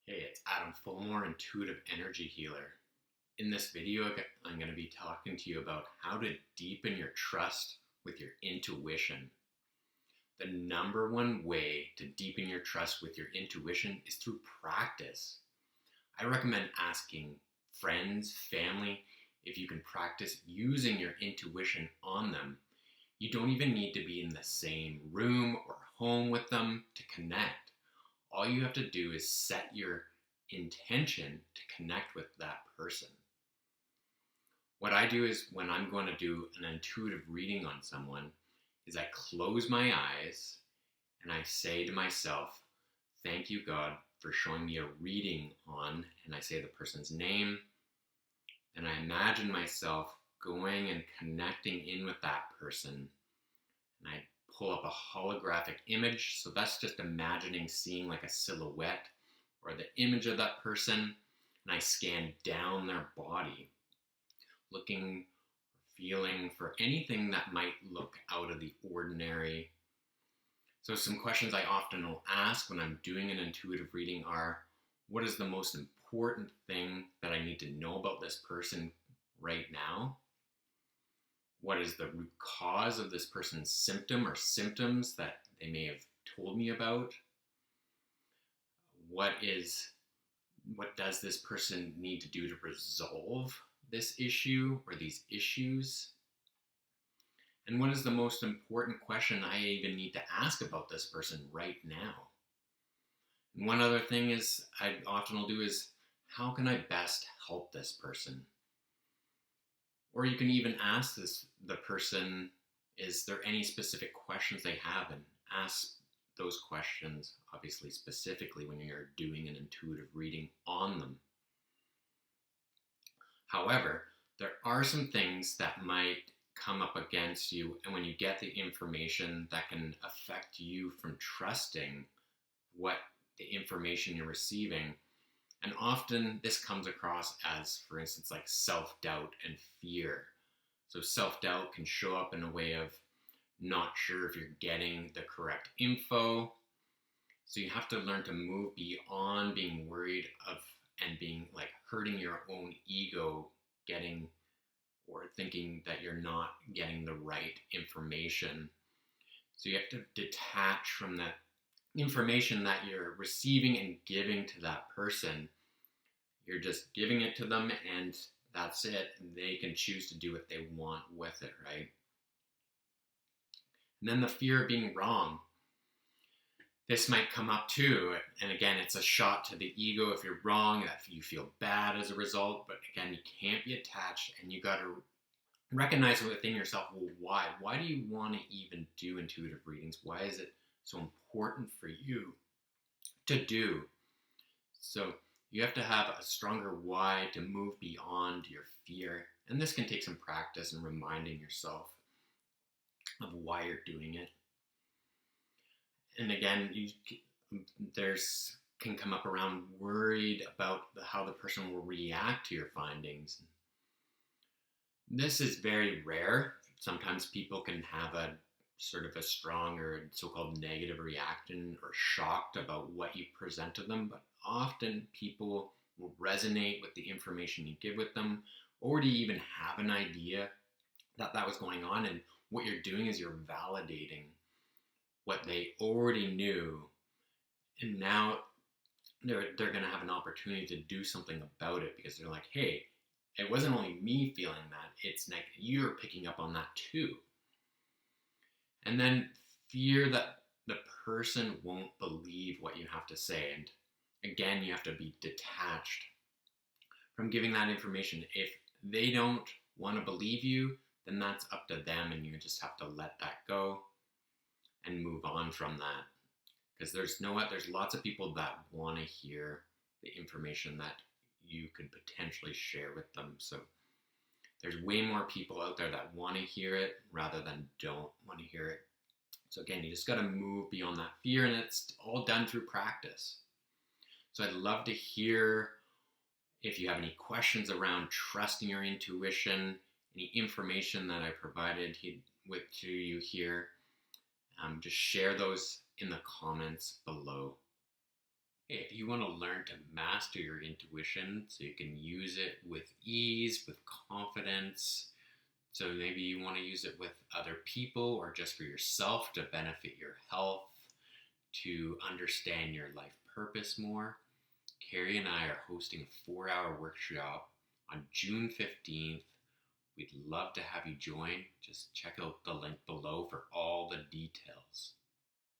Hey, it's Adam Fulmore, Intuitive Energy Healer. In this video, I'm going to be talking to you about how to deepen your trust with your intuition. The number one way to deepen your trust with your intuition is through practice. I recommend asking friends, family, if you can practice using your intuition on them. You don't even need to be in the same room or home with them to connect. All you have to do is set your intention to connect with that person. What I do is when I'm going to do an intuitive reading on someone is I close my eyes and I say to myself, thank you, God, for showing me a reading on, and I say the person's name, and I imagine myself going and connecting in with that person, and I pull up a holographic image. So that's just imagining seeing like a silhouette or the image of that person, and I scan down their body, looking or feeling for anything that might look out of the ordinary. So some questions I often will ask when I'm doing an intuitive reading are, what is the most important thing that I need to know about this person right now? What is the root cause of this person's symptom or symptoms that they may have told me about? What does this person need to do to resolve this issue or these issues? And what is the most important question I even need to ask about this person right now? And one other thing is I often will do is, how can I best help this person? Or you can even ask the person, is there any specific questions they have, and ask those questions, obviously specifically when you're doing an intuitive reading on them. However, there are some things that might come up against you, and when you get the information, that can affect you from trusting what the information you're receiving. And often this comes across as, for instance, like self-doubt and fear. So self-doubt can show up in a way of not sure if you're getting the correct info. So you have to learn to move beyond being worried of and being like hurting your own ego, getting or thinking that you're not getting the right information. So you have to detach from that information that you're receiving and giving to that person. You're just giving it to them and that's it. And they can choose to do what they want with it, right? And then the fear of being wrong. This might come up too. And again, it's a shot to the ego if you're wrong, that you feel bad as a result. But again, you can't be attached, and you got to recognize within yourself, well, why? Why do you want to even do intuitive readings? Why is it so important for you to do? So you have to have a stronger why to move beyond your fear. And this can take some practice and reminding yourself of why you're doing it. And again, there's can come up around worried about how the person will react to your findings. This is very rare. Sometimes people can have a sort of a strong or so-called negative reaction or shocked about what you present to them, but often people will resonate with the information you give with them, or to even have an idea that that was going on, and what you're doing is you're validating what they already knew, and now they're going to have an opportunity to do something about it, because they're like, hey, it wasn't only me feeling that, it's like you're picking up on that too. And then fear that the person won't believe what you have to say. And again, you have to be detached from giving that information. If they don't want to believe you, then that's up to them, and you just have to let that go and move on from that. Because there's lots of people that want to hear the information that you could potentially share with them. So there's way more people out there that want to hear it rather than don't want to hear it. So again, you just got to move beyond that fear, and it's all done through practice. So I'd love to hear if you have any questions around trusting your intuition, any information that I provided to you here. Just share those in the comments below. Hey, if you want to learn to master your intuition so you can use it with ease, with confidence, so maybe you want to use it with other people or just for yourself to benefit your health, to understand your life purpose more, Carrie and I are hosting a 4-hour workshop on June 15th. We'd love to have you join. Just check out the link below for all the details.